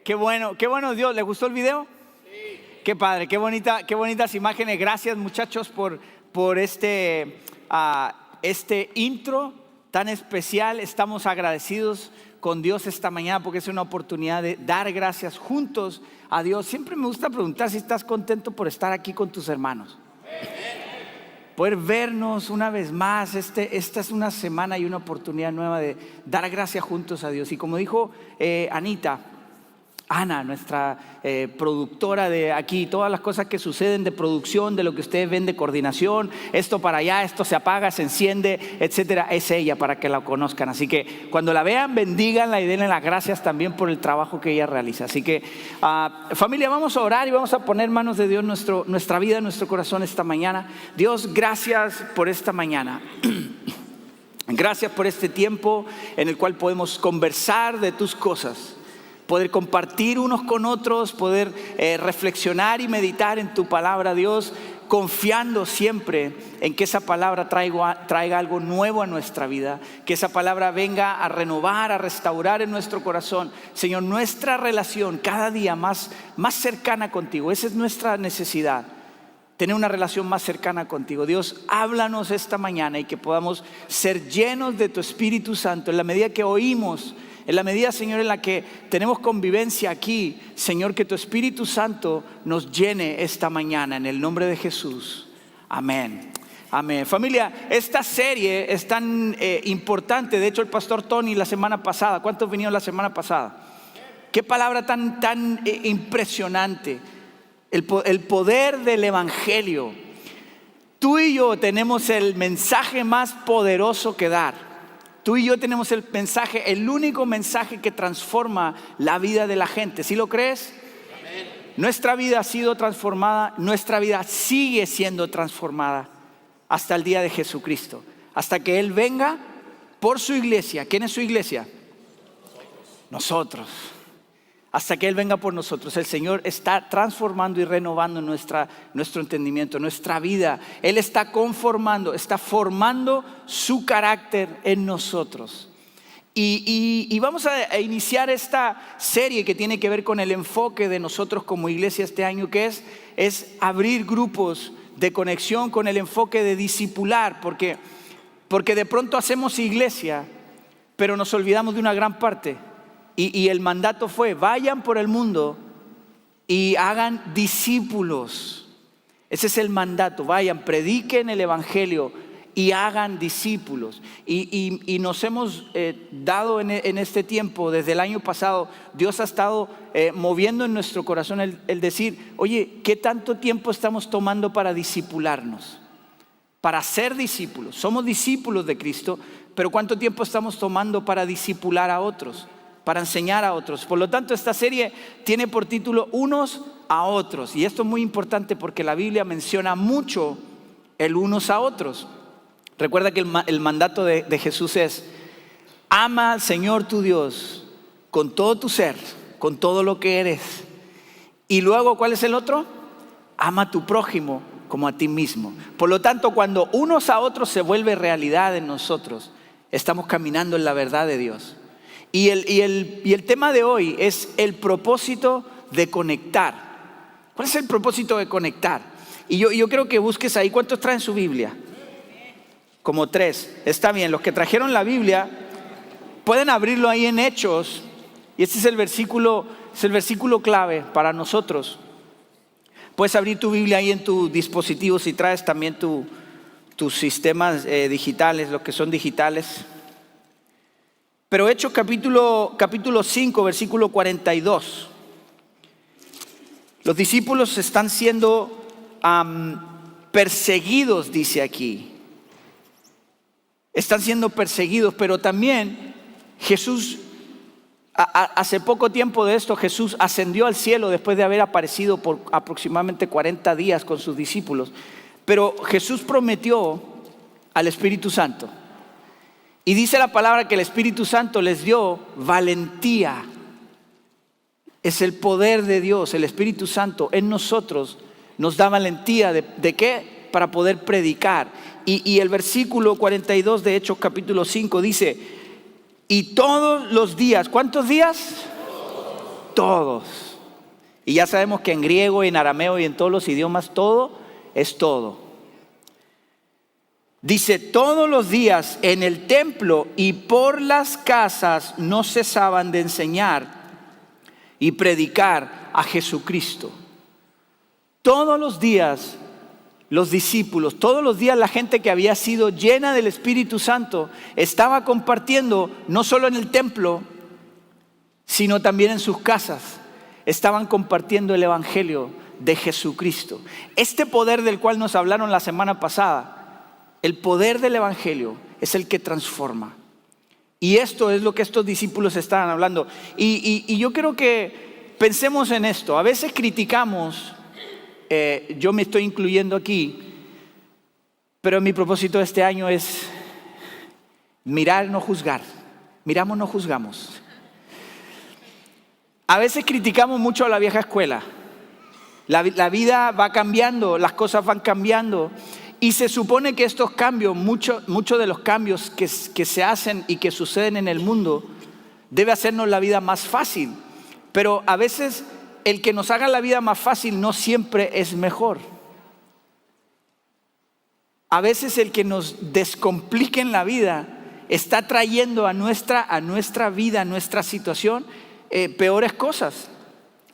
qué bueno Dios. ¿Le gustó el video? Sí. Qué padre, qué bonitas imágenes. Gracias muchachos por este intro tan especial. Estamos agradecidos con Dios esta mañana porque es una oportunidad de dar gracias juntos a Dios. Siempre me gusta preguntar si estás contento por estar aquí con tus hermanos. Poder vernos una vez más. Esta es una semana y una oportunidad nueva de dar gracias juntos a Dios. Y como dijo Ana, nuestra productora de aquí, todas las cosas que suceden de producción, de lo que ustedes ven de coordinación, esto para allá, esto se apaga, se enciende, etcétera, es ella, para que la conozcan. Así que cuando la vean, bendíganla y denle las gracias también por el trabajo que ella realiza. Así que familia, vamos a orar y vamos a poner en manos de Dios nuestra vida, nuestro corazón esta mañana. Dios, gracias por esta mañana. Gracias por este tiempo en el cual podemos conversar de tus cosas, poder compartir unos con otros, poder reflexionar y meditar en tu palabra, Dios, confiando siempre en que esa palabra traiga algo nuevo a nuestra vida, que esa palabra venga a renovar, a restaurar en nuestro corazón, Señor, nuestra relación cada día más cercana contigo. Esa es nuestra necesidad, tener una relación más cercana contigo. Dios, háblanos esta mañana y que podamos ser llenos de tu Espíritu Santo en la medida que oímos. En la medida, Señor, en la que tenemos convivencia aquí, Señor, que tu Espíritu Santo nos llene esta mañana en el nombre de Jesús. Amén. Amén. Familia, esta serie es tan importante. De hecho, el pastor Tony la semana pasada, ¿cuántos vinieron la semana pasada? Qué palabra tan impresionante. El poder del Evangelio. Tú y yo tenemos el mensaje más poderoso que dar. Tú y yo tenemos el mensaje, el único mensaje que transforma la vida de la gente. ¿Sí lo crees? Amén. Nuestra vida ha sido transformada, nuestra vida sigue siendo transformada hasta el día de Jesucristo. Hasta que Él venga por su iglesia. ¿Quién es su iglesia? Nosotros. Hasta que Él venga por nosotros. El Señor está transformando y renovando nuestro entendimiento, nuestra vida. Él está conformando, está formando su carácter en nosotros. Y vamos a iniciar esta serie que tiene que ver con el enfoque de nosotros como iglesia este año, que es abrir grupos de conexión con el enfoque de discipular. Porque de pronto hacemos iglesia, pero nos olvidamos de una gran parte. Y el mandato fue: vayan por el mundo y hagan discípulos. Ese es el mandato: vayan, prediquen el Evangelio y hagan discípulos. Y nos hemos dado en este tiempo, desde el año pasado, Dios ha estado moviendo en nuestro corazón el decir: oye, ¿qué tanto tiempo estamos tomando para discipularnos? Para ser discípulos. Somos discípulos de Cristo, pero ¿cuánto tiempo estamos tomando para discipular a otros? Para enseñar a otros. Por lo tanto, esta serie tiene por título Unos a Otros. Y esto es muy importante porque la Biblia menciona mucho el unos a otros. Recuerda que el mandato de Jesús es: ama al Señor tu Dios con todo tu ser, con todo lo que eres. Y luego, ¿cuál es el otro? Ama a tu prójimo como a ti mismo. Por lo tanto, cuando unos a otros se vuelve realidad en nosotros, estamos caminando en la verdad de Dios. Y el tema de hoy es el propósito de conectar. ¿Cuál es el propósito de conectar? Y yo creo que busques ahí. ¿Cuántos traen su Biblia? Como 3. Está bien, los que trajeron la Biblia pueden abrirlo ahí en Hechos. Y este es el versículo clave para nosotros. Puedes abrir tu Biblia ahí en tu dispositivo si traes también tus sistemas digitales, los que son digitales. Pero Hechos capítulo 5, versículo 42. Los discípulos están siendo perseguidos, dice aquí. Están siendo perseguidos, pero también Jesús, hace poco tiempo de esto, Jesús ascendió al cielo después de haber aparecido por aproximadamente 40 días con sus discípulos. Pero Jesús prometió al Espíritu Santo. Y dice la palabra que el Espíritu Santo les dio valentía. Es el poder de Dios, el Espíritu Santo en nosotros nos da valentía. ¿De qué? Para poder predicar. Y el versículo 42 de Hechos capítulo 5 dice: y todos los días, ¿cuántos días? todos. Y ya sabemos que en griego y en arameo y en todos los idiomas todo es todo. Dice, todos los días en el templo y por las casas no cesaban de enseñar y predicar a Jesucristo. Todos los días los discípulos, todos los días la gente que había sido llena del Espíritu Santo estaba compartiendo no solo en el templo, sino también en sus casas. Estaban compartiendo el Evangelio de Jesucristo. Este poder del cual nos hablaron la semana pasada, el poder del Evangelio es el que transforma. Y esto es lo que estos discípulos estaban hablando. Y yo quiero que pensemos en esto. A veces criticamos, yo me estoy incluyendo aquí, pero mi propósito de este año es mirar, no juzgar. Miramos, no juzgamos. A veces criticamos mucho a la vieja escuela. La vida va cambiando, las cosas van cambiando. Y se supone que estos cambios, muchos de los cambios que se hacen y que suceden en el mundo, debe hacernos la vida más fácil. Pero a veces el que nos haga la vida más fácil no siempre es mejor. A veces el que nos descomplique en la vida está trayendo a nuestra vida, a nuestra situación, peores cosas.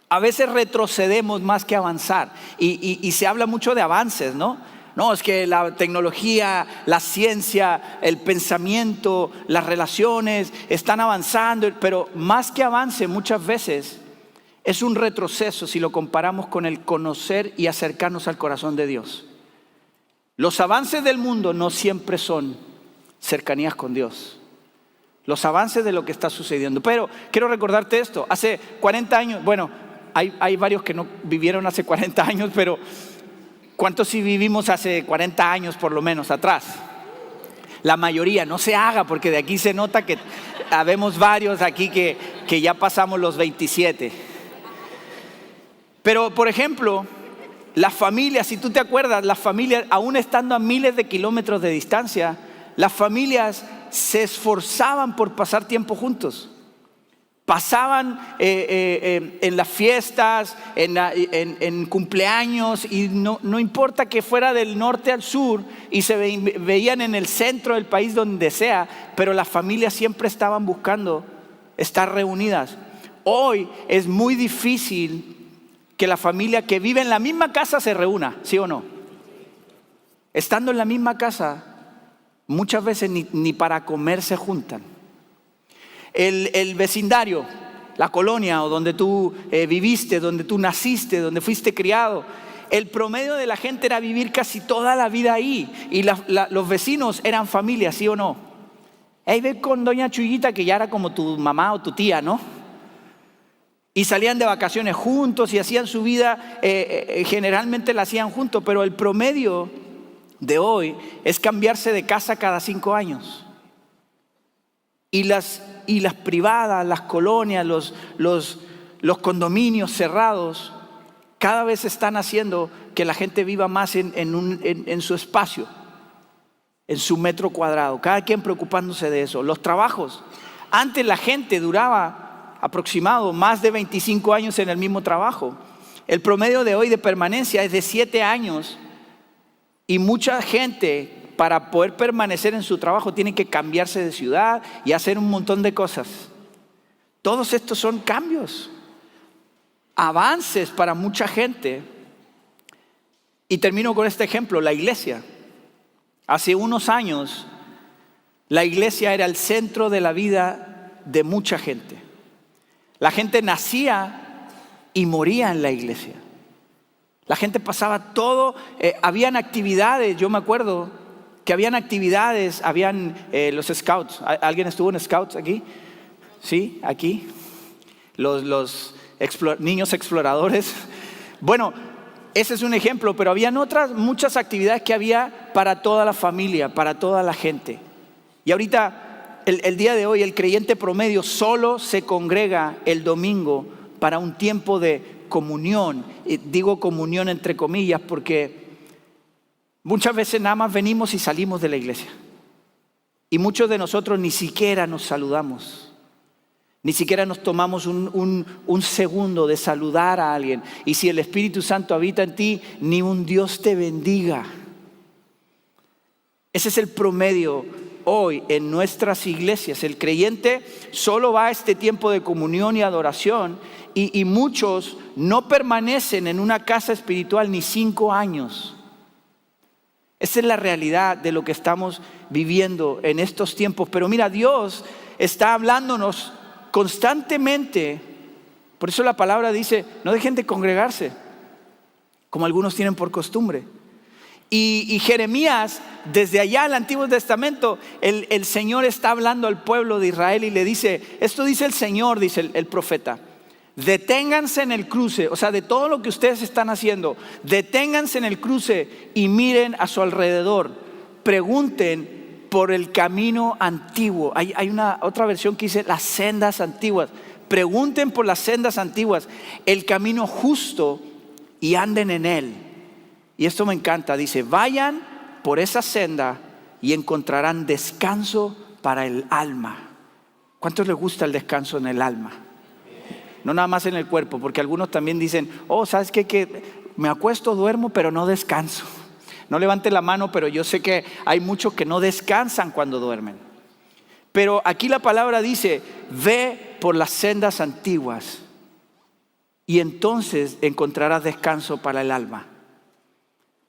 A veces retrocedemos más que avanzar y se habla mucho de avances, ¿no? No, es que la tecnología, la ciencia, el pensamiento, las relaciones están avanzando, pero más que avance muchas veces es un retroceso si lo comparamos con el conocer y acercarnos al corazón de Dios. Los avances del mundo no siempre son cercanías con Dios. Los avances de lo que está sucediendo. Pero quiero recordarte esto. Hace 40 años, bueno, hay varios que no vivieron hace 40 años, pero ¿cuántos sí vivimos hace 40 años por lo menos atrás? La mayoría, no se haga, porque de aquí se nota que habemos varios aquí que ya pasamos los 27. Pero, por ejemplo, las familias, si tú te acuerdas, las familias, aún estando a miles de kilómetros de distancia, las familias se esforzaban por pasar tiempo juntos. Pasaban en las fiestas, en cumpleaños, y no importa que fuera del norte al sur y se veían en el centro del país, donde sea, pero las familias siempre estaban buscando estar reunidas. Hoy es muy difícil que la familia que vive en la misma casa se reúna, ¿sí o no? Estando en la misma casa, muchas veces ni para comer se juntan. El vecindario, la colonia o donde tú viviste, donde tú naciste, donde fuiste criado, el promedio de la gente era vivir casi toda la vida ahí. Y los vecinos eran familia, ¿sí o no? Ahí ve con doña Chuyita, que ya era como tu mamá o tu tía, ¿no? Y salían de vacaciones juntos y hacían su vida, generalmente la hacían juntos, pero el promedio de hoy es cambiarse de casa cada 5 años. Y las privadas, las colonias, los condominios cerrados, cada vez están haciendo que la gente viva más en su espacio, en su metro cuadrado, cada quien preocupándose de eso. Los trabajos, antes la gente duraba aproximado más de 25 años en el mismo trabajo. El promedio de hoy de permanencia es de 7 años y mucha gente, para poder permanecer en su trabajo, tiene que cambiarse de ciudad y hacer un montón de cosas. Todos estos son cambios, avances para mucha gente. Y termino con este ejemplo, la iglesia. Hace unos años, la iglesia era el centro de la vida de mucha gente. La gente nacía y moría en la iglesia. La gente pasaba todo, habían actividades, yo me acuerdo que habían actividades, habían los scouts. ¿Alguien estuvo en scouts aquí? Sí, aquí. Los niños exploradores. Bueno, ese es un ejemplo, pero habían otras muchas actividades que había para toda la familia, para toda la gente. Y ahorita, el día de hoy, el creyente promedio solo se congrega el domingo para un tiempo de comunión. Digo comunión entre comillas porque muchas veces nada más venimos y salimos de la iglesia. Y muchos de nosotros ni siquiera nos saludamos. Ni siquiera nos tomamos un segundo de saludar a alguien. Y si el Espíritu Santo habita en ti, ni un Dios te bendiga. Ese es el promedio hoy en nuestras iglesias. El creyente solo va a este tiempo de comunión y adoración y muchos no permanecen en una casa espiritual ni 5 años. Esa es la realidad de lo que estamos viviendo en estos tiempos. Pero mira, Dios está hablándonos constantemente. Por eso la palabra dice, no dejen de congregarse, como algunos tienen por costumbre. Y Jeremías, desde allá el Antiguo Testamento, el Señor está hablando al pueblo de Israel y le dice, esto dice el Señor, dice el profeta, deténganse en el cruce, o sea, de todo lo que ustedes están haciendo, deténganse en el cruce y miren a su alrededor, pregunten por el camino antiguo. Hay una otra versión que dice las sendas antiguas. Pregunten por las sendas antiguas, el camino justo, y anden en él. Y esto me encanta, dice, vayan por esa senda y encontrarán descanso para el alma. ¿Cuántos les gusta el descanso en el alma? No nada más en el cuerpo, porque algunos también dicen, ¿sabes qué? Que me acuesto, duermo, pero no descanso. No levante la mano, pero yo sé que hay muchos que no descansan cuando duermen. Pero aquí la palabra dice, ve por las sendas antiguas y entonces encontrarás descanso para el alma.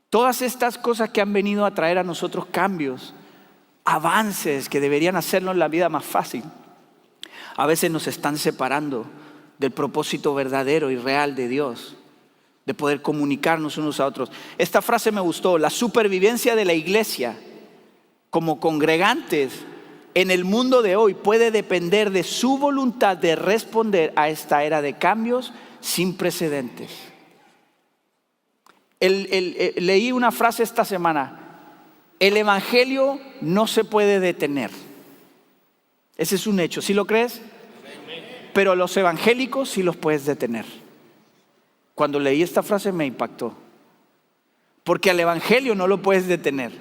Todas estas cosas que han venido a traer a nosotros cambios, avances que deberían hacernos la vida más fácil, a veces nos están separando del propósito verdadero y real de Dios, de poder comunicarnos unos a otros. Esta frase me gustó, la supervivencia de la iglesia como congregantes en el mundo de hoy puede depender de su voluntad de responder a esta era de cambios sin precedentes. Leí una frase esta semana, el evangelio no se puede detener. Ese es un hecho, ¿sí lo crees? Pero los evangélicos sí los puedes detener. Cuando leí esta frase me impactó. Porque al evangelio no lo puedes detener.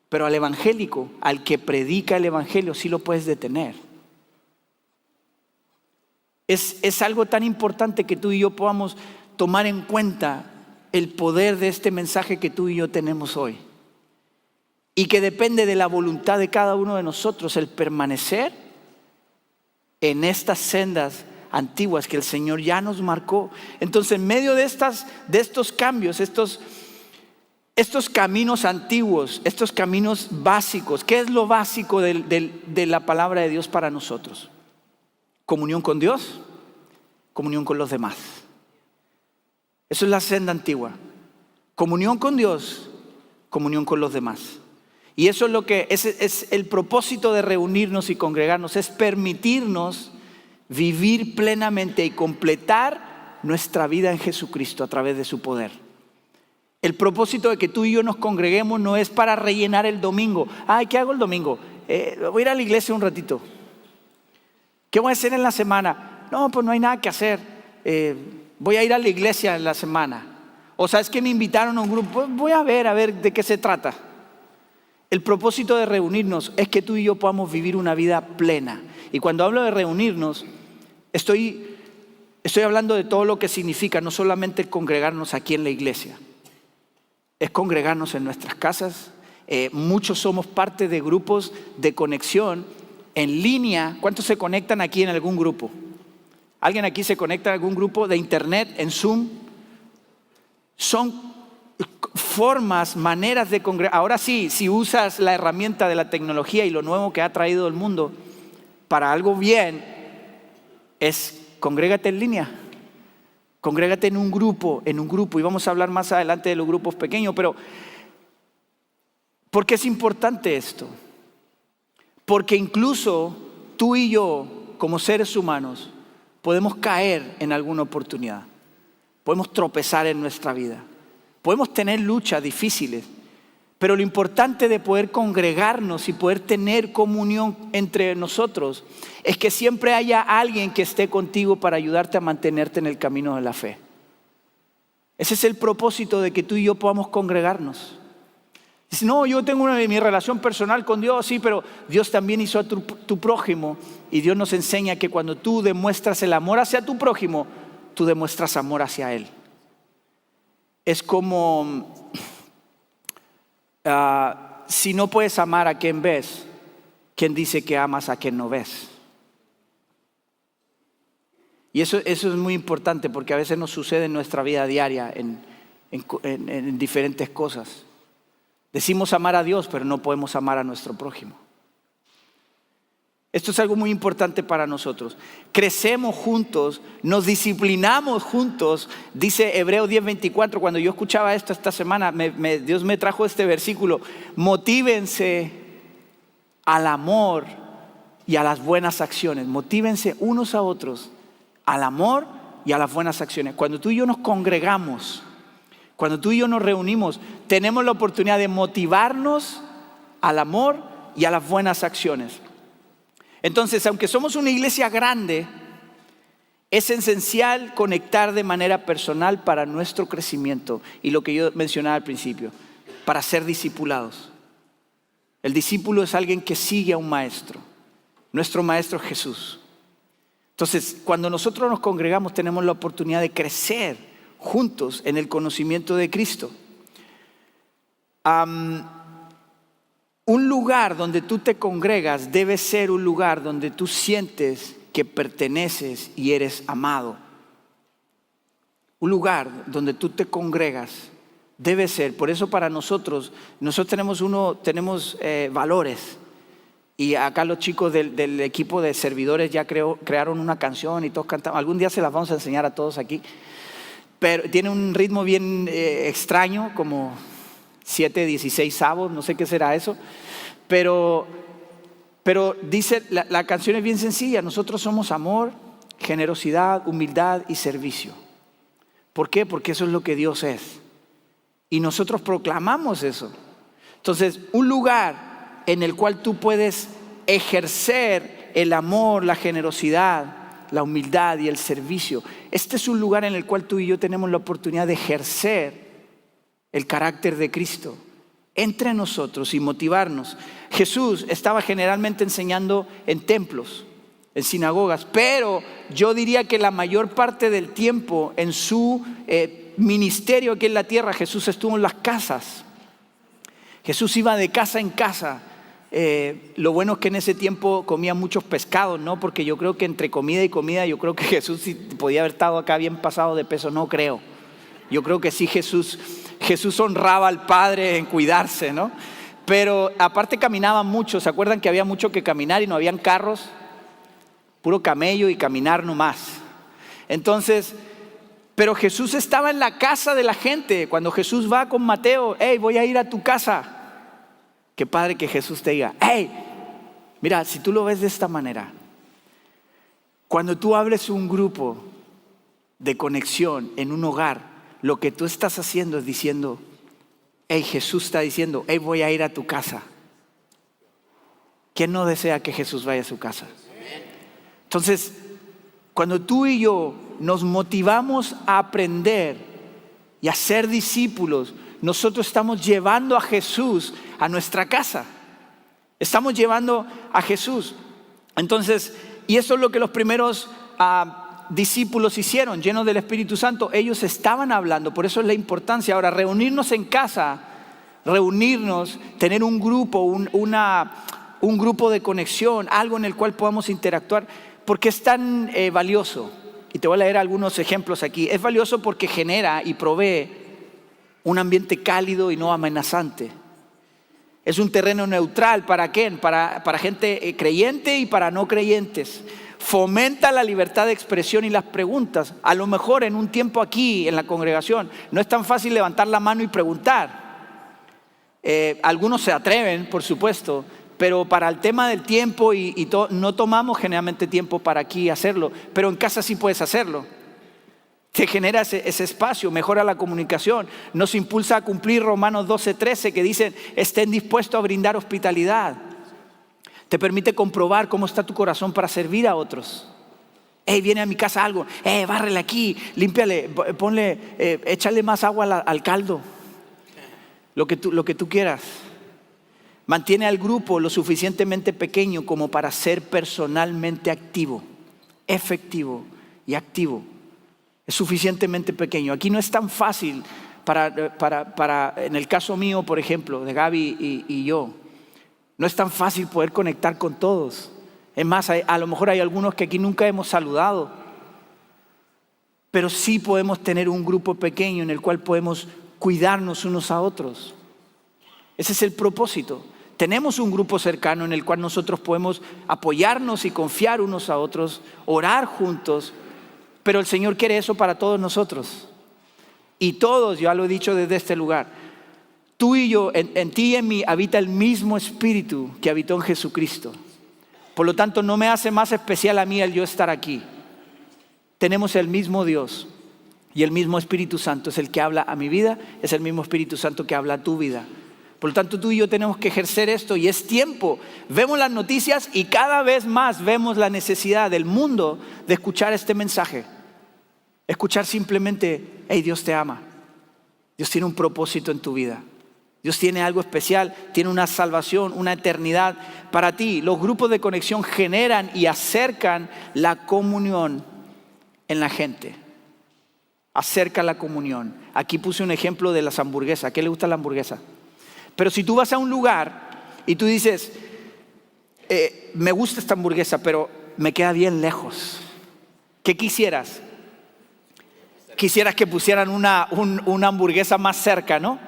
Pero al evangélico, al que predica el evangelio, sí lo puedes detener. Es algo tan importante que tú y yo podamos tomar en cuenta el poder de este mensaje que tú y yo tenemos hoy. Y que depende de la voluntad de cada uno de nosotros el permanecer en estas sendas antiguas que el Señor ya nos marcó. Entonces, en medio de estos cambios, estos caminos antiguos, estos caminos básicos, ¿qué es lo básico de la palabra de Dios para nosotros? Comunión con Dios, comunión con los demás. Eso es la senda antigua. Comunión con Dios, comunión con los demás. Y eso es lo que es el propósito de reunirnos y congregarnos, es permitirnos vivir plenamente y completar nuestra vida en Jesucristo a través de su poder. El propósito de que tú y yo nos congreguemos no es para rellenar el domingo. Ay, ¿qué hago el domingo? Voy a ir a la iglesia un ratito. ¿Qué voy a hacer en la semana? No, pues no hay nada que hacer. Voy a ir a la iglesia en la semana. O sabes que me invitaron a un grupo, voy a ver de qué se trata. El propósito de reunirnos es que tú y yo podamos vivir una vida plena. Y cuando hablo de reunirnos, estoy hablando de todo lo que significa, no solamente el congregarnos aquí en la iglesia. Es congregarnos en nuestras casas. Muchos somos parte de grupos de conexión en línea. ¿Cuántos se conectan aquí en algún grupo? ¿Alguien aquí se conecta a algún grupo de internet, en Zoom? Son formas, maneras de congregar. Ahora sí, si usas la herramienta de la tecnología y lo nuevo que ha traído el mundo para algo bien, es congrégate en línea. Congrégate en un grupo, y vamos a hablar más adelante de los grupos pequeños, pero ¿por qué es importante esto? Porque incluso tú y yo, como seres humanos, podemos caer en alguna oportunidad, podemos tropezar en nuestra vida, podemos tener luchas difíciles, pero lo importante de poder congregarnos y poder tener comunión entre nosotros es que siempre haya alguien que esté contigo para ayudarte a mantenerte en el camino de la fe. Ese es el propósito de que tú y yo podamos congregarnos. Dice, no, yo tengo mi relación personal con Dios, sí, pero Dios también hizo a tu prójimo. Y Dios nos enseña que cuando tú demuestras el amor hacia tu prójimo, tú demuestras amor hacia Él. Es como si no puedes amar a quien ves, ¿quién dice que amas a quien no ves? Y eso es muy importante porque a veces nos sucede en nuestra vida diaria en diferentes cosas. Decimos amar a Dios, pero no podemos amar a nuestro prójimo. Esto es algo muy importante para nosotros. Crecemos juntos, nos disciplinamos juntos. Dice Hebreos 10:24, cuando yo escuchaba esto esta semana, Dios me trajo este versículo. Motívense al amor y a las buenas acciones. Motívense unos a otros al amor y a las buenas acciones. Cuando tú y yo nos congregamos, cuando tú y yo nos reunimos, tenemos la oportunidad de motivarnos al amor y a las buenas acciones. Entonces, aunque somos una iglesia grande, es esencial conectar de manera personal para nuestro crecimiento y lo que yo mencionaba al principio, para ser discipulados. El discípulo es alguien que sigue a un maestro. Nuestro maestro es Jesús. Entonces, cuando nosotros nos congregamos, tenemos la oportunidad de crecer juntos en el conocimiento de Cristo. Un lugar donde tú te congregas debe ser un lugar donde tú sientes que perteneces y eres amado. Un lugar donde tú te congregas debe ser, por eso para nosotros tenemos valores. Y acá los chicos del equipo de servidores ya crearon una canción y todos cantamos. Algún día se las vamos a enseñar a todos aquí. Pero tiene un ritmo bien extraño, como 7/16 avos, no sé qué será eso. Pero dice, la canción es bien sencilla. Nosotros somos amor, generosidad, humildad y servicio. ¿Por qué? Porque eso es lo que Dios es. Y nosotros proclamamos eso. Entonces, un lugar en el cual tú puedes ejercer el amor, la generosidad, la humildad y el servicio. Este es un lugar en el cual tú y yo tenemos la oportunidad de ejercer el carácter de Cristo entre nosotros y motivarnos. Jesús estaba generalmente enseñando en templos, en sinagogas, pero yo diría que la mayor parte del tiempo en su ministerio aquí en la tierra, Jesús estuvo en las casas. Jesús iba de casa en casa. Lo bueno es que en ese tiempo comía muchos pescados, ¿no? Porque yo creo que entre comida y comida, yo creo que Jesús sí podía haber estado acá bien pasado de peso, no creo. Yo creo que sí Jesús honraba al Padre en cuidarse, ¿no? Pero aparte caminaba mucho. ¿Se acuerdan que había mucho que caminar y no habían carros? Puro camello y caminar nomás. Entonces, pero Jesús estaba en la casa de la gente. Cuando Jesús va con Mateo, hey, voy a ir a tu casa. Qué padre que Jesús te diga, hey, mira, si tú lo ves de esta manera, cuando tú hables un grupo de conexión en un hogar, lo que tú estás haciendo es diciendo, hey, Jesús está diciendo, hey, voy a ir a tu casa. ¿Quién no desea que Jesús vaya a su casa? Entonces, cuando tú y yo nos motivamos a aprender y a ser discípulos, nosotros estamos llevando a Jesús a nuestra casa. Estamos llevando a Jesús. Entonces, y eso es lo que los primeros discípulos hicieron, llenos del Espíritu Santo. Ellos estaban hablando, por eso es la importancia. Ahora, reunirnos en casa, tener un grupo, un grupo de conexión, algo en el cual podamos interactuar, porque es tan valioso. Y te voy a leer algunos ejemplos aquí. Es valioso porque genera y provee un ambiente cálido y no amenazante. Es un terreno neutral. ¿Para quién? Para gente creyente y para no creyentes. Fomenta la libertad de expresión y las preguntas. A lo mejor en un tiempo aquí en la congregación no es tan fácil levantar la mano y preguntar. Algunos se atreven, por supuesto, pero para el tema del tiempo no tomamos generalmente tiempo para aquí hacerlo, pero en casa sí puedes hacerlo. Te genera ese espacio, mejora la comunicación, nos impulsa a cumplir Romanos 12:13 que dice, estén dispuestos a brindar hospitalidad. Te permite comprobar cómo está tu corazón para servir a otros. Hey, viene a mi casa algo, bárrele aquí, límpiale, ponle, échale más agua al caldo, lo que tú quieras. Mantiene al grupo lo suficientemente pequeño como para ser personalmente activo, efectivo y activo. Es suficientemente pequeño. Aquí no es tan fácil en el caso mío, por ejemplo, de Gaby y yo, no es tan fácil poder conectar con todos. Es más, a lo mejor hay algunos que aquí nunca hemos saludado, pero sí podemos tener un grupo pequeño en el cual podemos cuidarnos unos a otros. Ese es el propósito. Tenemos un grupo cercano en el cual nosotros podemos apoyarnos y confiar unos a otros, orar juntos, pero el Señor quiere eso para todos nosotros. Y todos, ya lo he dicho desde este lugar, tú y yo, en ti y en mí habita el mismo Espíritu que habitó en Jesucristo. Por lo tanto, no me hace más especial a mí el yo estar aquí. Tenemos el mismo Dios y el mismo Espíritu Santo es el que habla a mi vida, es el mismo Espíritu Santo que habla a tu vida. Por lo tanto, tú y yo tenemos que ejercer esto y es tiempo. Vemos las noticias y cada vez más vemos la necesidad del mundo de escuchar este mensaje. Escuchar simplemente, hey, Dios te ama. Dios tiene un propósito en tu vida. Dios tiene algo especial, tiene una salvación, una eternidad para ti. Los grupos de conexión generan y acercan la comunión en la gente. Acerca la comunión. Aquí puse un ejemplo de las hamburguesas. ¿A qué le gusta la hamburguesa? Pero si tú vas a un lugar y tú dices, me gusta esta hamburguesa, pero me queda bien lejos. ¿Qué quisieras? Quisieras que pusieran una hamburguesa más cerca, ¿no?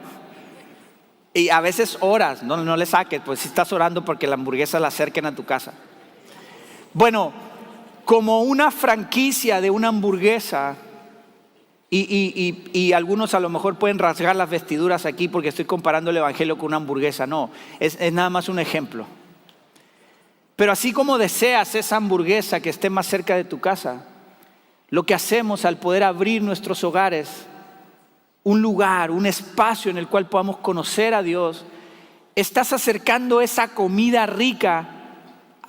Y a veces oras, no le saques, pues si estás orando porque la hamburguesa la acerquen a tu casa. Bueno, como una franquicia de una hamburguesa, y algunos a lo mejor pueden rasgar las vestiduras aquí porque estoy comparando el evangelio con una hamburguesa. No, es nada más un ejemplo. Pero así como deseas esa hamburguesa que esté más cerca de tu casa, lo que hacemos al poder abrir nuestros hogares, un lugar, un espacio en el cual podamos conocer a Dios, estás acercando esa comida rica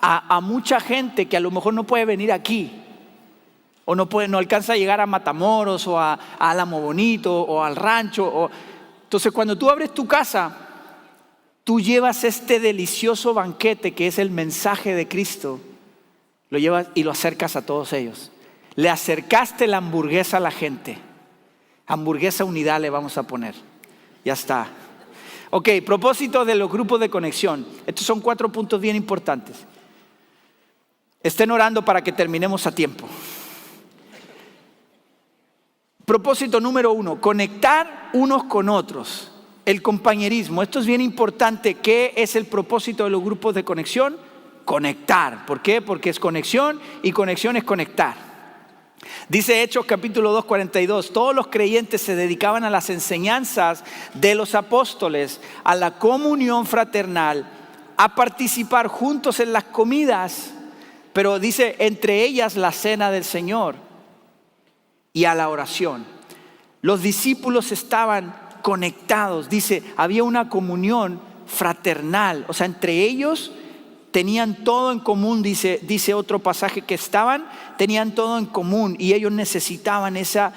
a mucha gente que a lo mejor no puede venir aquí. O no alcanza a llegar a Matamoros o a Álamo Bonito o al rancho. Entonces cuando tú abres tu casa, tú llevas este delicioso banquete que es el mensaje de Cristo. Lo llevas y lo acercas a todos ellos. Le acercaste la hamburguesa a la gente. Hamburguesa unidad le vamos a poner. Ya está. Ok, propósito de los grupos de conexión. Estos son 4 puntos bien importantes. Estén orando para que terminemos a tiempo. Propósito número 1, conectar unos con otros. El compañerismo, esto es bien importante. ¿Qué es el propósito de los grupos de conexión? Conectar. ¿Por qué? Porque es conexión y conexión es conectar. Dice Hechos capítulo 2, 42, todos los creyentes se dedicaban a las enseñanzas de los apóstoles, a la comunión fraternal, a participar juntos en las comidas, pero dice entre ellas la cena del Señor. Y a la oración. Los discípulos estaban conectados, dice, había una comunión fraternal, o sea, entre ellos tenían todo en común, dice otro pasaje que tenían todo en común y ellos necesitaban esa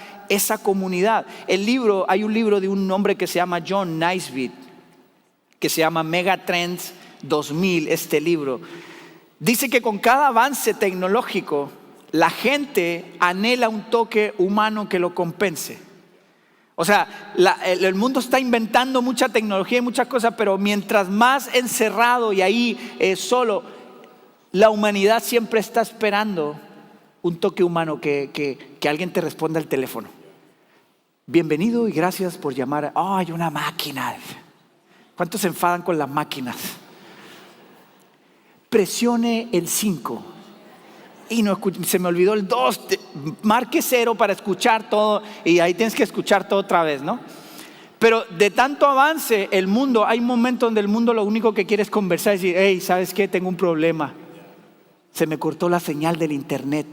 comunidad. Hay un libro de un hombre que se llama John Naisbitt, que se llama Megatrends 2000, este libro. Dice que con cada avance tecnológico, la gente anhela un toque humano que lo compense. O sea, el mundo está inventando mucha tecnología y muchas cosas, pero mientras más encerrado y ahí solo, la humanidad siempre está esperando un toque humano, que alguien te responda al teléfono. Bienvenido y gracias por llamar. Hay una máquina. ¿Cuántos se enfadan con las máquinas? Presione el 5. Y se me olvidó el 2, marque 0 para escuchar todo y ahí tienes que escuchar todo otra vez, ¿no? Pero de tanto avance el mundo, hay momentos donde el mundo lo único que quiere es conversar y decir, hey, ¿sabes qué? Tengo un problema, se me cortó la señal del internet.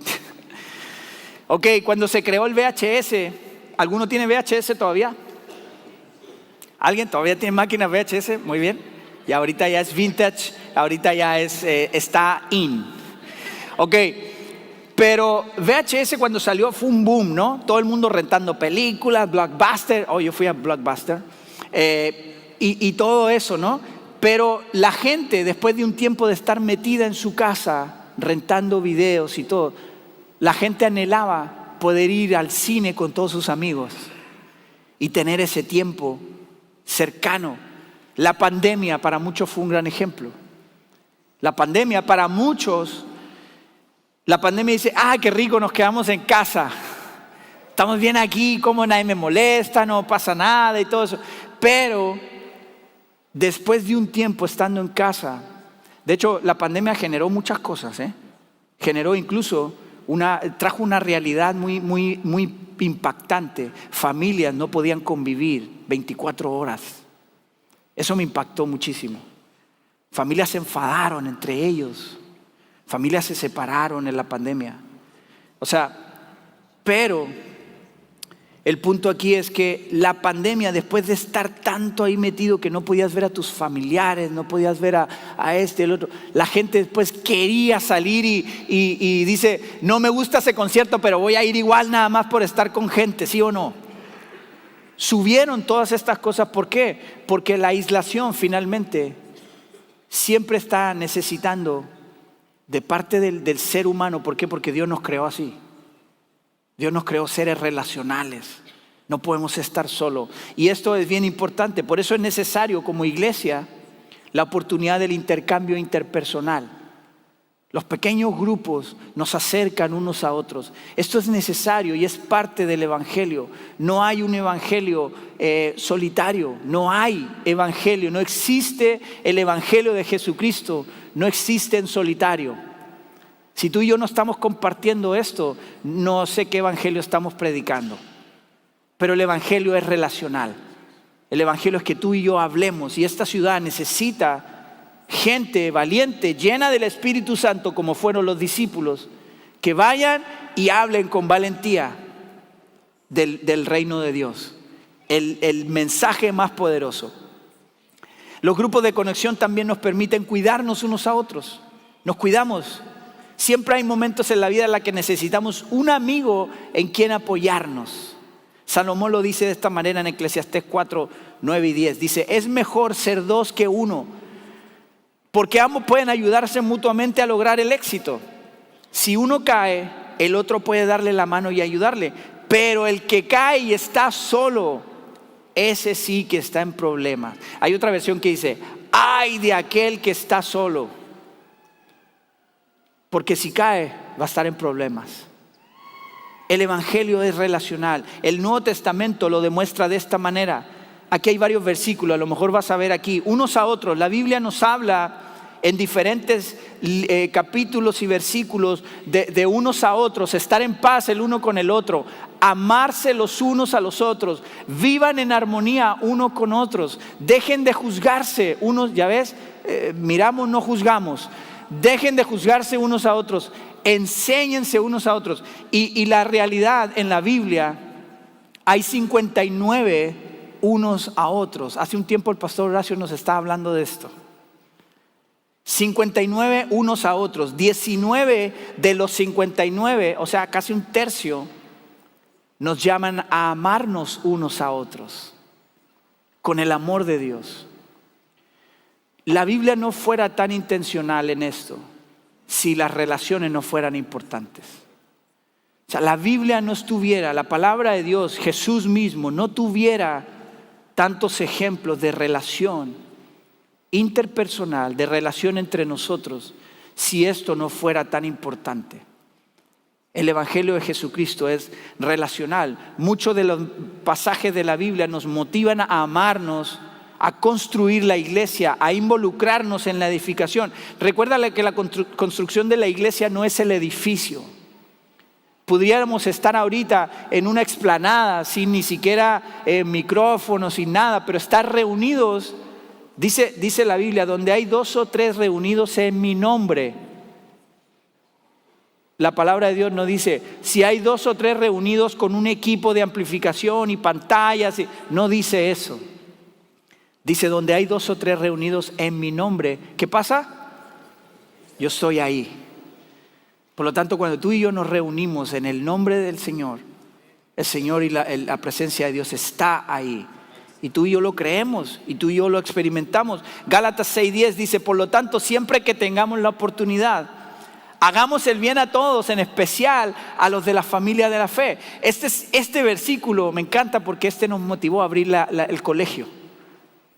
Ok, cuando se creó el VHS, ¿alguno tiene VHS todavía? ¿Alguien todavía tiene máquinas VHS? Muy bien, y ahorita ya es vintage, ahorita ya está in. Ok, pero VHS cuando salió fue un boom, ¿no? Todo el mundo rentando películas, Blockbuster. Yo fui a Blockbuster. Y todo eso, ¿no? Pero la gente, después de un tiempo de estar metida en su casa, rentando videos y todo, la gente anhelaba poder ir al cine con todos sus amigos y tener ese tiempo cercano. La pandemia para muchos fue un gran ejemplo. La pandemia para muchos, la pandemia dice, qué rico, nos quedamos en casa. Estamos bien aquí, como nadie me molesta, no pasa nada y todo eso. Pero después de un tiempo estando en casa, de hecho la pandemia generó muchas cosas, generó incluso trajo una realidad muy impactante. Familias no podían convivir 24 horas. Eso me impactó muchísimo. Familias se enfadaron entre ellos. Familias se separaron en la pandemia. Pero el punto aquí es que la pandemia, después de estar tanto ahí metido que no podías ver a tus familiares, no podías ver a este, el otro, la gente después quería salir y dice, no me gusta ese concierto, pero voy a ir igual nada más por estar con gente, ¿sí o no? Subieron todas estas cosas, ¿por qué? Porque la aislación finalmente siempre está necesitando de parte del ser humano. ¿Por qué? Porque Dios nos creó así. Dios nos creó seres relacionales. No podemos estar solos. Y esto es bien importante. Por eso es necesario como iglesia la oportunidad del intercambio interpersonal. Los pequeños grupos nos acercan unos a otros. Esto es necesario y es parte del evangelio. No hay un evangelio solitario. No hay evangelio. No existe el evangelio de Jesucristo. No existe en solitario. Si tú y yo no estamos compartiendo esto, no sé qué evangelio estamos predicando. Pero el evangelio es relacional. El evangelio es que tú y yo hablemos. Y esta ciudad necesita gente valiente, llena del Espíritu Santo, como fueron los discípulos, que vayan y hablen con valentía del reino de Dios. El mensaje más poderoso. Los grupos de conexión también nos permiten cuidarnos unos a otros. Nos cuidamos. Siempre hay momentos en la vida en los que necesitamos un amigo en quien apoyarnos. Salomón lo dice de esta manera en Eclesiastés 4, 9 y 10. Dice, es mejor ser dos que uno, porque ambos pueden ayudarse mutuamente a lograr el éxito. Si uno cae, el otro puede darle la mano y ayudarle. Pero el que cae y está solo, ese sí que está en problemas. Hay otra versión que dice, ay de aquel que está solo. Porque si cae, va a estar en problemas. El evangelio es relacional. El Nuevo Testamento lo demuestra de esta manera. Aquí hay varios versículos, a lo mejor vas a ver aquí. Unos a otros. La Biblia nos habla en diferentes capítulos y versículos de unos a otros. Estar en paz el uno con el otro. Amarse los unos a los otros. Vivan en armonía uno con otros. Dejen de juzgarse unos, ya ves, miramos, no juzgamos. Dejen de juzgarse unos a otros, enséñense unos a otros. Y la realidad en la Biblia, hay 59 unos a otros. Hace un tiempo el pastor Horacio nos estaba hablando de esto. 59 unos a otros. 19 de los 59, o sea, casi un tercio, nos llaman a amarnos unos a otros con el amor de Dios. La Biblia no fuera tan intencional en esto si las relaciones no fueran importantes. O sea, la Biblia no estuviera, la palabra de Dios, Jesús mismo, no tuviera tantos ejemplos de relación interpersonal, de relación entre nosotros, si esto no fuera tan importante. El Evangelio de Jesucristo es relacional. Muchos de los pasajes de la Biblia nos motivan a amarnos, a construir la iglesia, a involucrarnos en la edificación. Recuerda que la construcción de la iglesia no es el edificio. Pudiéramos estar ahorita en una explanada sin ni siquiera micrófonos, sin nada, pero estar reunidos, dice la Biblia, donde hay 2 o 3 reunidos en mi nombre. La palabra de Dios no dice, si hay 2 o 3 reunidos con un equipo de amplificación y pantallas, no dice eso. Dice, donde hay 2 o 3 reunidos en mi nombre, ¿qué pasa? Yo estoy ahí. Por lo tanto, cuando tú y yo nos reunimos en el nombre del Señor, el Señor y la presencia de Dios está ahí. Y tú y yo lo creemos, y tú y yo lo experimentamos. Gálatas 6:10 dice, por lo tanto, siempre que tengamos la oportunidad, hagamos el bien a todos, en especial a los de la familia de la fe. Este versículo me encanta porque nos motivó a abrir el colegio,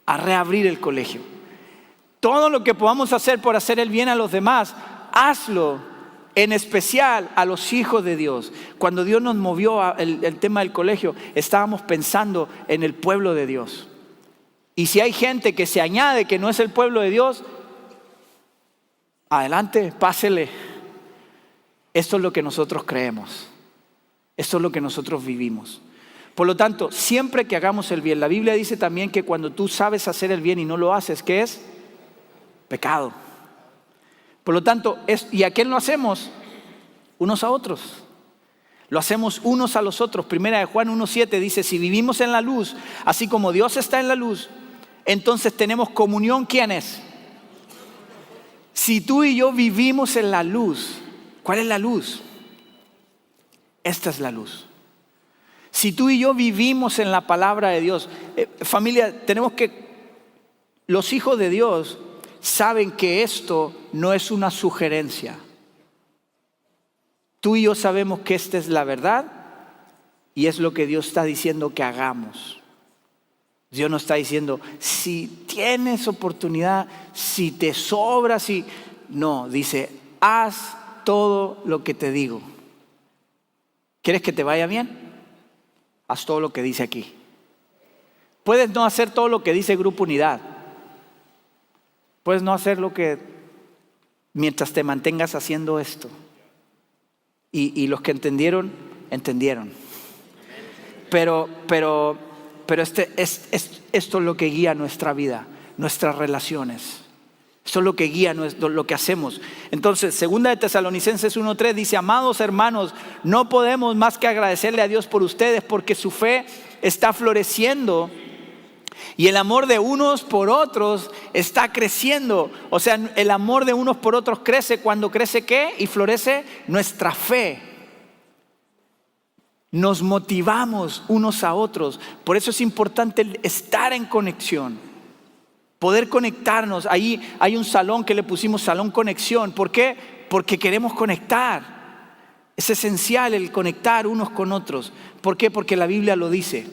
a reabrir el colegio. Todo lo que podamos hacer por hacer el bien a los demás, hazlo, en especial a los hijos de Dios. Cuando Dios nos movió el tema del colegio, estábamos pensando en el pueblo de Dios. Y si hay gente que se añade que no es el pueblo de Dios, adelante, pásele. Esto es lo que nosotros creemos. Esto es lo que nosotros vivimos. Por lo tanto, siempre que hagamos el bien, la Biblia dice también que cuando tú sabes hacer el bien y no lo haces, ¿qué es? Pecado. Por lo tanto, ¿y a quién lo hacemos? Unos a otros. Lo hacemos unos a los otros. Primera de Juan 1:7 dice, si vivimos en la luz, así como Dios está en la luz, entonces tenemos comunión. ¿Quiénes? Si tú y yo vivimos en la luz, ¿cuál es la luz? Esta es la luz. Si tú y yo vivimos en la palabra de Dios, familia, los hijos de Dios saben que esto no es una sugerencia. Tú y yo sabemos que esta es la verdad y es lo que Dios está diciendo que hagamos. Dios no está diciendo, si tienes oportunidad, si te sobra, no, dice, haz todo lo que te digo. ¿Quieres que te vaya bien? Haz todo lo que dice aquí. Puedes no hacer todo lo que dice Grupo Unidad. Puedes no hacer lo que mientras te mantengas haciendo esto. Y los que entendieron. Pero esto es lo que guía nuestra vida, nuestras relaciones. Esto es lo que guía lo que hacemos. Entonces, segunda de Tesalonicenses 1:3 dice, amados hermanos, no podemos más que agradecerle a Dios por ustedes porque su fe está floreciendo y el amor de unos por otros está creciendo. O sea, el amor de unos por otros crece cuando crece ¿qué? Y florece nuestra fe. Nos motivamos unos a otros. Por eso es importante estar en conexión. Poder conectarnos. Ahí hay un salón que le pusimos Salón Conexión. ¿Por qué? Porque queremos conectar. Es esencial el conectar unos con otros. ¿Por qué? Porque la Biblia lo dice.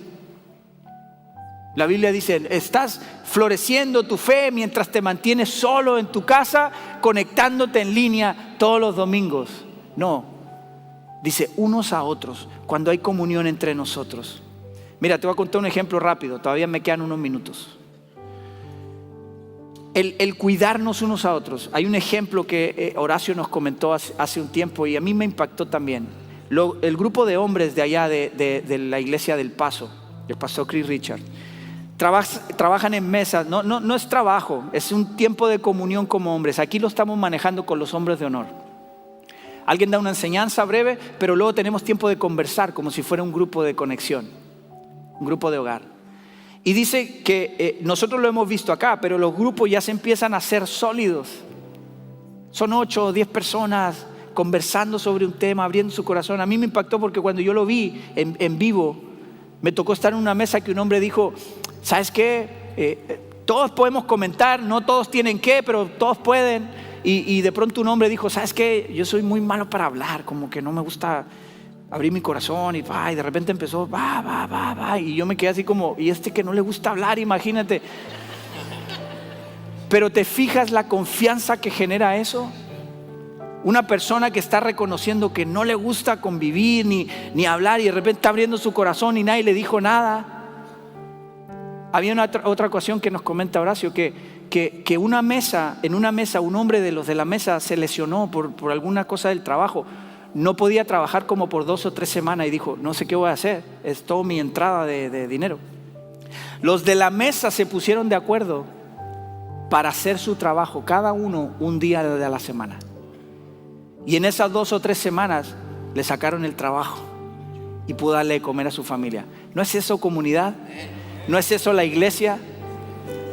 La Biblia dice, estás floreciendo tu fe mientras te mantienes solo en tu casa, conectándote en línea todos los domingos. No, dice unos a otros, cuando hay comunión entre nosotros. Mira, te voy a contar un ejemplo rápido, todavía me quedan unos minutos. El cuidarnos unos a otros. Hay un ejemplo que Horacio nos comentó hace un tiempo y a mí me impactó también. El grupo de hombres de allá de la iglesia del Paso, el pastor Chris Richard, trabajan en mesas. No es trabajo, es un tiempo de comunión como hombres. Aquí lo estamos manejando con los hombres de honor. Alguien da una enseñanza breve, pero luego tenemos tiempo de conversar como si fuera un grupo de conexión, un grupo de hogar. Y dice que nosotros lo hemos visto acá, pero los grupos ya se empiezan a hacer sólidos. Son 8 o 10 personas conversando sobre un tema, abriendo su corazón. A mí me impactó porque cuando yo lo vi en vivo, me tocó estar en una mesa que un hombre dijo, ¿sabes qué? Todos podemos comentar, no todos tienen que, pero todos pueden. Y de pronto un hombre dijo, ¿sabes qué? Yo soy muy malo para hablar, como que no me gusta abrir mi corazón. Y de repente empezó, y yo me quedé así como, ¿y que no le gusta hablar? Imagínate. Pero ¿te fijas la confianza que genera eso? Una persona que está reconociendo que no le gusta convivir ni hablar y de repente está abriendo su corazón y nadie le dijo nada. Había otra ocasión que nos comenta Horacio que en una mesa un hombre de los de la mesa se lesionó por alguna cosa del trabajo. No podía trabajar como por 2 o 3 semanas y dijo, no sé qué voy a hacer, es toda mi entrada de dinero. Los de la mesa se pusieron de acuerdo para hacer su trabajo, cada uno un día de la semana. Y en esas 2 o 3 semanas le sacaron el trabajo y pudo darle de comer a su familia. ¿No es eso comunidad? ¿No es eso la iglesia?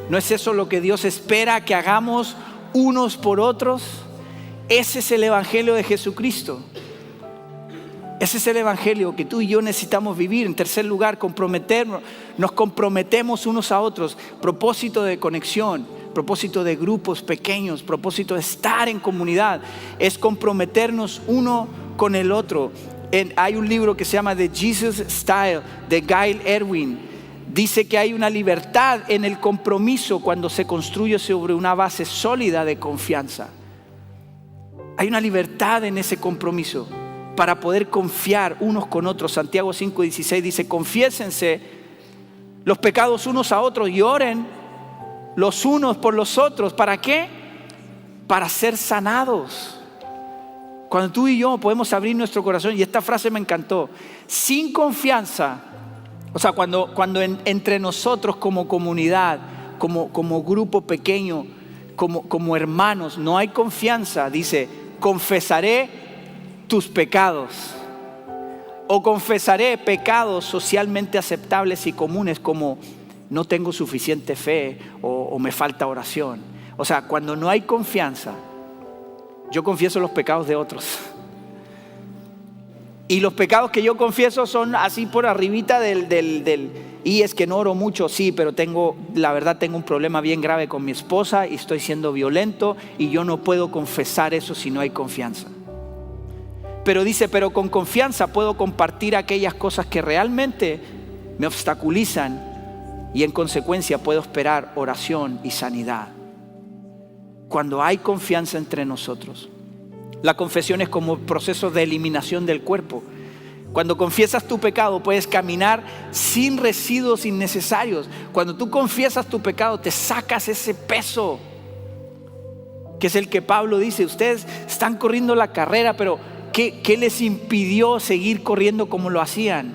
¿No es eso lo que Dios espera que hagamos unos por otros? Ese es el evangelio de Jesucristo. Ese es el evangelio que tú y yo necesitamos vivir. En tercer lugar, nos comprometemos unos a otros. Propósito de conexión, propósito de grupos pequeños, propósito de estar en comunidad, es comprometernos uno con el otro. Hay un libro que se llama The Jesus Style de Gail Erwin. Dice que hay una libertad en el compromiso cuando se construye sobre una base sólida de confianza. Hay una libertad en ese compromiso para poder confiar unos con otros. Santiago 5:16 dice: confiésense los pecados unos a otros y oren los unos por los otros. ¿Para qué? Para ser sanados. Cuando tú y yo podemos abrir nuestro corazón, y esta frase me encantó, sin confianza, o sea, cuando entre nosotros como comunidad, como grupo pequeño, como hermanos, no hay confianza, dice: confesaré tus pecados, o confesaré pecados socialmente aceptables y comunes como no tengo suficiente fe o me falta oración. O sea, cuando no hay confianza, yo confieso los pecados de otros. Y los pecados que yo confieso son así por arribita y es que no oro mucho, sí, pero la verdad tengo un problema bien grave con mi esposa y estoy siendo violento y yo no puedo confesar eso si no hay confianza. Pero dice, pero con confianza puedo compartir aquellas cosas que realmente me obstaculizan y en consecuencia puedo esperar oración y sanidad. Cuando hay confianza entre nosotros. La confesión es como proceso de eliminación del cuerpo. Cuando confiesas tu pecado puedes caminar sin residuos innecesarios. Cuando tú confiesas tu pecado te sacas ese peso, que es el que Pablo dice: ustedes están corriendo la carrera, pero ¿qué les impidió seguir corriendo como lo hacían?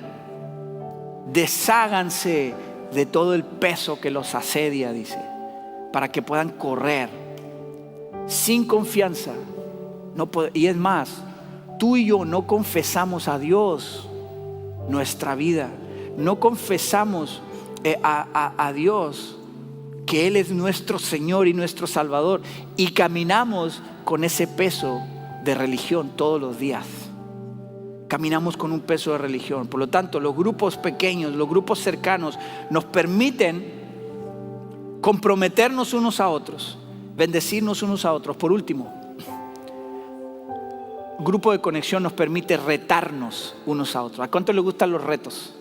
Desháganse de todo el peso que los asedia, dice, para que puedan correr. Sin confianza y es más, tú y yo no confesamos a Dios nuestra vida, no confesamos a Dios que Él es nuestro Señor y nuestro Salvador, y caminamos con ese peso de religión todos los días. Caminamos con un peso de religión. Por lo tanto, los grupos pequeños, los grupos cercanos nos permiten comprometernos unos a otros, bendecirnos unos a otros. Por último, grupo de conexión nos permite retarnos unos a otros. ¿A cuánto les gustan los retos?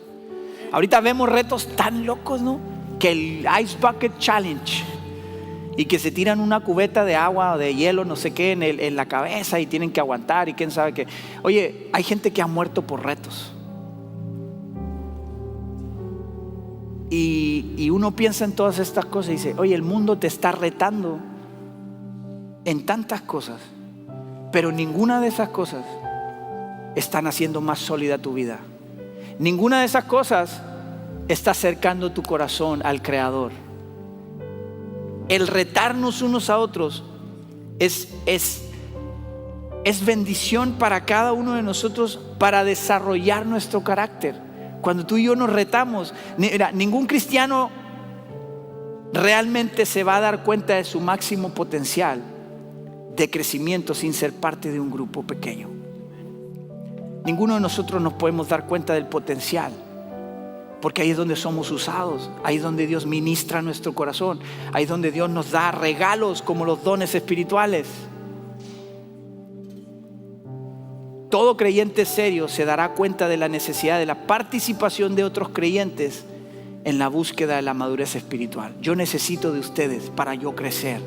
Ahorita vemos retos tan locos, ¿no? Que el Ice Bucket Challenge, y que se tiran una cubeta de agua o de hielo, no sé qué, en la cabeza y tienen que aguantar y quién sabe qué. Oye, hay gente que ha muerto por retos. Y uno piensa en todas estas cosas y dice: oye, el mundo te está retando en tantas cosas, pero ninguna de esas cosas están haciendo más sólida tu vida. Ninguna de esas cosas está acercando tu corazón al Creador. El retarnos unos a otros es bendición para cada uno de nosotros, para desarrollar nuestro carácter. Cuando tú y yo nos retamos, mira, ningún cristiano realmente se va a dar cuenta de su máximo potencial de crecimiento sin ser parte de un grupo pequeño. Ninguno de nosotros nos podemos dar cuenta del potencial, porque ahí es donde somos usados, ahí es donde Dios ministra nuestro corazón, ahí es donde Dios nos da regalos como los dones espirituales. Todo creyente serio se dará cuenta de la necesidad de la participación de otros creyentes en la búsqueda de la madurez espiritual. Yo necesito de ustedes para yo crecer.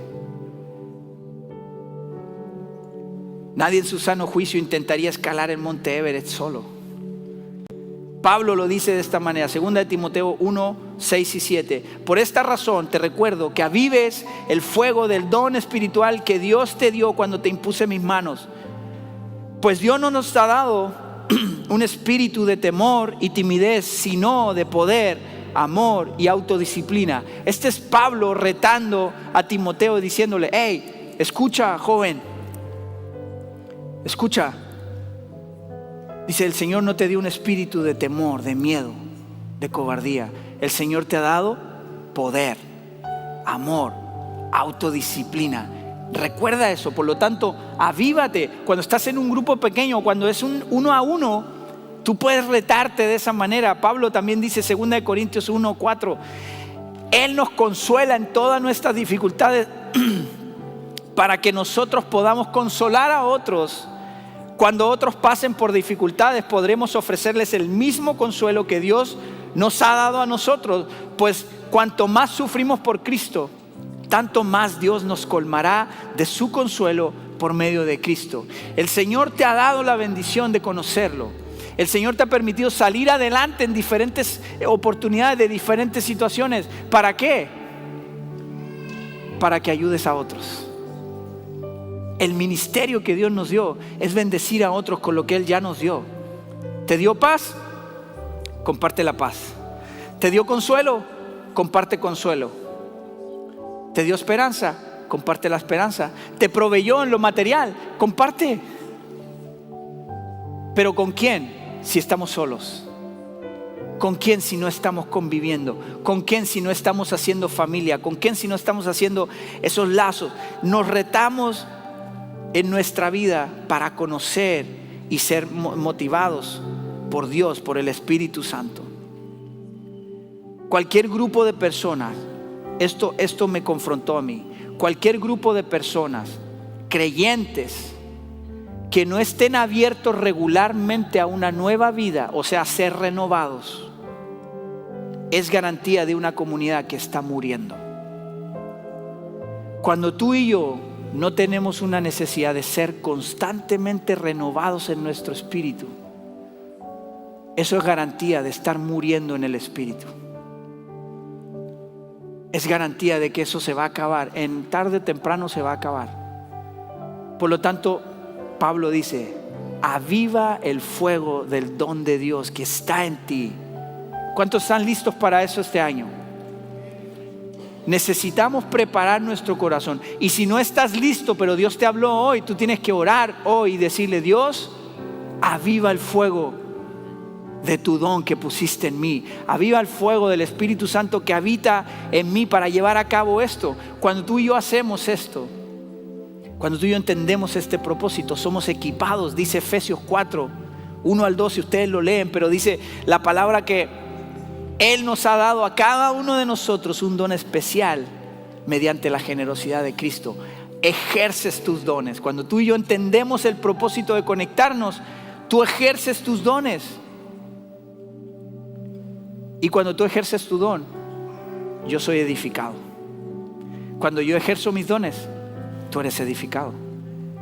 Nadie en su sano juicio intentaría escalar el monte Everest solo. Pablo lo dice de esta manera, 2 de Timoteo 1, 6 y 7. Por esta razón te recuerdo que avives el fuego del don espiritual que Dios te dio cuando te impuse mis manos. Pues Dios no nos ha dado un espíritu de temor y timidez, sino de poder, amor y autodisciplina. Este es Pablo retando a Timoteo, diciéndole: hey, escucha, joven, escucha. Dice: el Señor no te dio un espíritu de temor, de miedo, de cobardía. El Señor te ha dado poder, amor, autodisciplina. Recuerda eso. Por lo tanto, avívate. Cuando estás en un grupo pequeño, cuando es un uno a uno, Tú puedes retarte de esa manera. Pablo también dice, 2 Corintios 1:4, Él nos consuela en todas nuestras dificultades para que nosotros podamos consolar a otros. Cuando otros pasen por dificultades, podremos ofrecerles el mismo consuelo que Dios nos ha dado a nosotros. Pues cuanto más sufrimos por Cristo, tanto más Dios nos colmará de su consuelo por medio de Cristo. El Señor te ha dado la bendición de conocerlo. El Señor te ha permitido salir adelante en diferentes oportunidades, de diferentes situaciones. ¿Para qué? Para que ayudes a otros. El ministerio que Dios nos dio es bendecir a otros con lo que Él ya nos dio. ¿Te dio paz? Comparte la paz. ¿Te dio consuelo? Comparte consuelo. ¿Te dio esperanza? Comparte la esperanza. ¿Te proveyó en lo material? Comparte. ¿Pero con quién? Si estamos solos. ¿Con quién si no estamos conviviendo? ¿Con quién si no estamos haciendo familia? ¿Con quién si no estamos haciendo esos lazos? Nos retamos en nuestra vida para conocer y ser motivados por Dios, por el Espíritu Santo. Cualquier grupo de personas, esto me confrontó a mí. Cualquier grupo de personas, creyentes, que no estén abiertos regularmente a una nueva vida, o sea, a ser renovados, es garantía de una comunidad que está muriendo. Cuando tú y yo no tenemos una necesidad de ser constantemente renovados en nuestro espíritu, eso es garantía de estar muriendo en el espíritu. Es garantía de que eso se va a acabar. En tarde o temprano se va a acabar. Por lo tanto, Pablo dice, aviva el fuego del don de Dios que está en ti. ¿Cuántos están listos para eso este año? Necesitamos preparar nuestro corazón. Y si no estás listo, pero Dios te habló hoy, tú tienes que orar hoy y decirle, Dios, aviva el fuego de tu don que pusiste en mí. Aviva el fuego del Espíritu Santo que habita en mí para llevar a cabo esto. Cuando tú y yo hacemos esto, cuando tú y yo entendemos este propósito, somos equipados. Dice Efesios 4:1-12, ustedes lo leen, pero dice la palabra que Él nos ha dado a cada uno de nosotros un don especial mediante la generosidad de Cristo. Ejerces tus dones. Cuando tú y yo entendemos el propósito de conectarnos, tú ejerces tus dones. Y cuando tú ejerces tu don, yo soy edificado. Cuando yo ejerzo mis dones, tú eres edificado.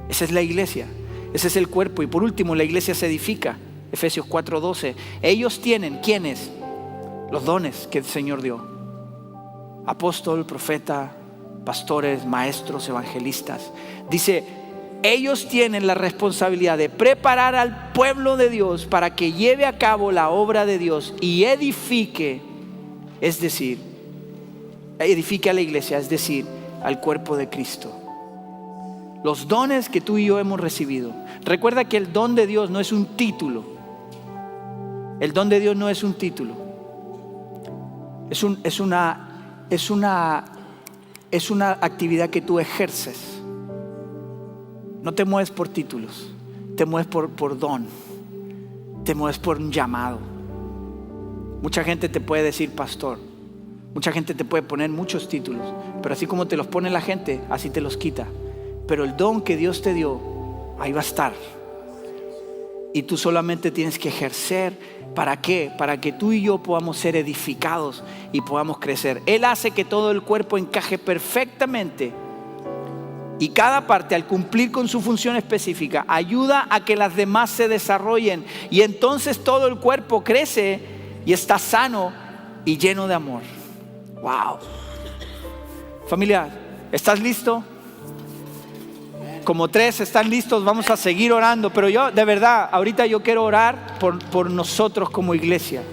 Esa es la iglesia, ese es el cuerpo. Y por último, la iglesia se edifica. Efesios 4:12. Ellos tienen, ¿quiénes? Los dones que el Señor dio. Apóstol, profeta, pastores, maestros, evangelistas. Dice, ellos tienen la responsabilidad de preparar al pueblo de Dios para que lleve a cabo la obra de Dios y edifique, es decir, edifique a la iglesia, es decir, al cuerpo de Cristo. Los dones que tú y yo hemos recibido. Recuerda que el don de Dios no es un título. El don de Dios no es un título. Es una actividad que tú ejerces. No te mueves por títulos, te mueves por don, te mueves por un llamado. Mucha gente te puede decir pastor, mucha gente te puede poner muchos títulos, pero así como te los pone la gente, así te los quita. Pero el don que Dios te dio, ahí va a estar. Y tú solamente tienes que ejercer. ¿Para qué? Para que tú y yo podamos ser edificados y podamos crecer. Él hace que todo el cuerpo encaje perfectamente. Y cada parte, al cumplir con su función específica, ayuda a que las demás se desarrollen. Y entonces todo el cuerpo crece y está sano y lleno de amor. ¡Wow! Familia, ¿estás listo? Como 3 están listos, vamos a seguir orando. Pero yo, de verdad, ahorita yo quiero orar por nosotros como iglesia.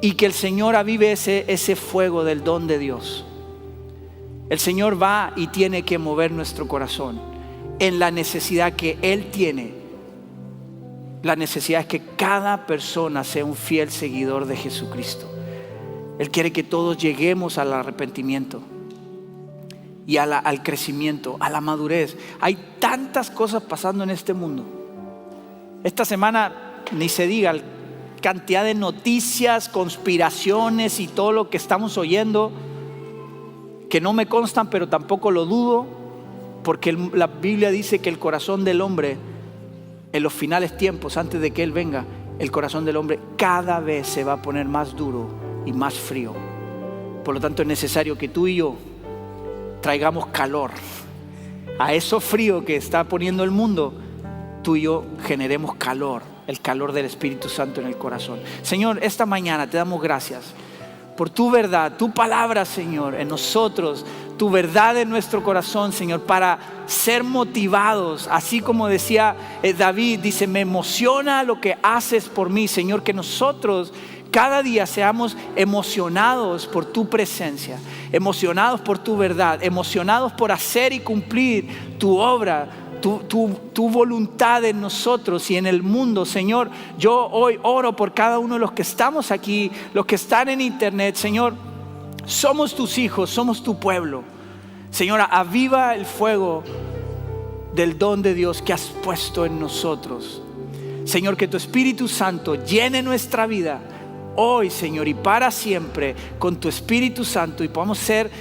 Y que el Señor avive ese fuego del don de Dios. El Señor va y tiene que mover nuestro corazón en la necesidad que Él tiene. La necesidad es que cada persona sea un fiel seguidor de Jesucristo. Él quiere que todos lleguemos al arrepentimiento y al crecimiento, a la madurez. Hay tantas cosas pasando en este mundo. Esta semana ni se diga, cantidad de noticias, conspiraciones y todo lo que estamos oyendo, que no me constan, pero tampoco lo dudo, porque la Biblia dice que el corazón del hombre, en los finales tiempos, antes de que Él venga, el corazón del hombre cada vez se va a poner más duro y más frío. Por lo tanto, es necesario que tú y yo traigamos calor a eso frío que está poniendo el mundo. Tú y yo generemos calor, el calor del Espíritu Santo en el corazón. Señor, esta mañana te damos gracias por tu verdad, tu palabra, Señor, en nosotros, tu verdad en nuestro corazón, Señor, para ser motivados, así como decía David, dice, me emociona lo que haces por mí, Señor, que nosotros cada día seamos emocionados por tu presencia, emocionados por tu verdad, emocionados por hacer y cumplir tu obra, tu voluntad en nosotros y en el mundo. Señor, yo hoy oro por cada uno de los que estamos aquí, los que están en internet. Señor, somos tus hijos, somos tu pueblo. Señor, aviva el fuego del don de Dios que has puesto en nosotros. Señor, que tu Espíritu Santo llene nuestra vida hoy, Señor, y para siempre con tu Espíritu Santo, y podamos ser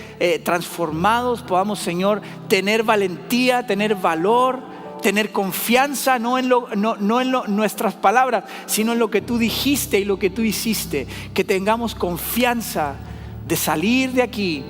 transformados, podamos, Señor, tener valentía, tener valor, tener confianza, no en nuestras palabras, sino en lo que tú dijiste y lo que tú hiciste. Que tengamos confianza de salir de aquí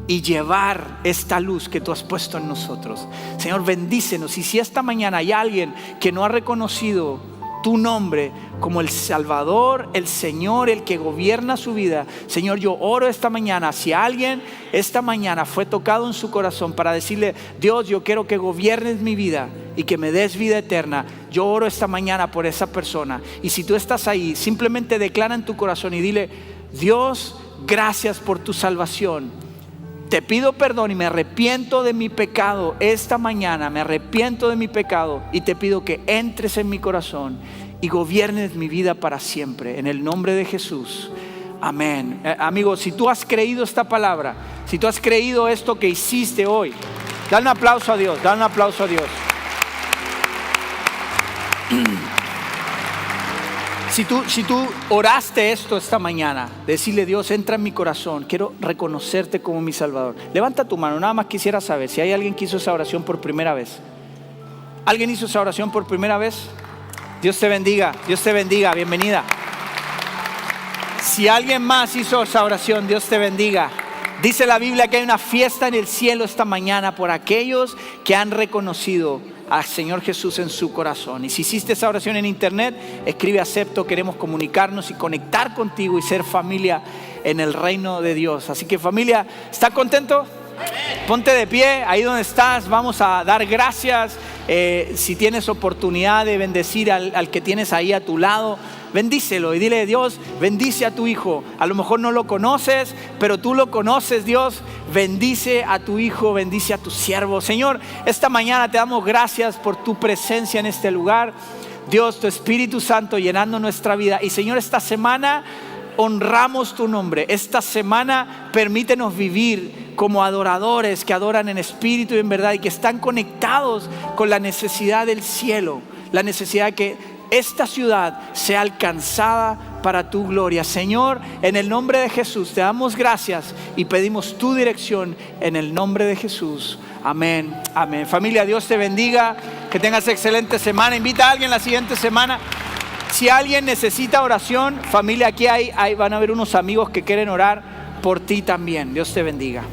y llevar esta luz que tú has puesto en nosotros. Señor, bendícenos. Y si esta mañana hay alguien que no ha reconocido tu nombre como el Salvador, el Señor, el que gobierna su vida, Señor, yo oro esta mañana. Si alguien esta mañana fue tocado en su corazón para decirle, Dios, yo quiero que gobiernes mi vida y que me des vida eterna, yo oro esta mañana por esa persona. Y si tú estás ahí, simplemente declara en tu corazón y dile, Dios, gracias por tu salvación. Te pido perdón y me arrepiento de mi pecado esta mañana, me arrepiento de mi pecado y te pido que entres en mi corazón y gobiernes mi vida para siempre, en el nombre de Jesús. Amén. Amigo, si tú has creído esta palabra, si tú has creído esto que hiciste hoy, dale un aplauso a Dios, dale un aplauso a Dios. Si tú oraste esto esta mañana, decirle, Dios, entra en mi corazón, quiero reconocerte como mi Salvador. Levanta tu mano, nada más quisiera saber si hay alguien que hizo esa oración por primera vez. ¿Alguien hizo esa oración por primera vez? Dios te bendiga, bienvenida. Si alguien más hizo esa oración, Dios te bendiga. Dice la Biblia que hay una fiesta en el cielo esta mañana por aquellos que han reconocido al Señor Jesús en su corazón. Y si hiciste esa oración en internet, escribe acepto, queremos comunicarnos y conectar contigo y ser familia en el reino de Dios. Así que familia, ¿está contento? Ponte de pie, ahí donde estás, vamos a dar gracias. Si tienes oportunidad de bendecir al que tienes ahí a tu lado, bendícelo y dile, Dios, bendice a tu hijo. A lo mejor no lo conoces, pero tú lo conoces, Dios. Bendice a tu hijo, bendice a tu siervo. Señor, esta mañana te damos gracias por tu presencia en este lugar. Dios, tu Espíritu Santo llenando nuestra vida. Y Señor, esta semana honramos tu nombre. Esta semana permítenos vivir como adoradores que adoran en espíritu y en verdad y que están conectados con la necesidad del cielo, la necesidad de que esta ciudad sea alcanzada para tu gloria. Señor, en el nombre de Jesús te damos gracias y pedimos tu dirección en el nombre de Jesús. Amén, amén. Familia, Dios te bendiga, que tengas excelente semana. Invita a alguien la siguiente semana. Si alguien necesita oración, familia, aquí van a haber unos amigos que quieren orar por ti también. Dios te bendiga.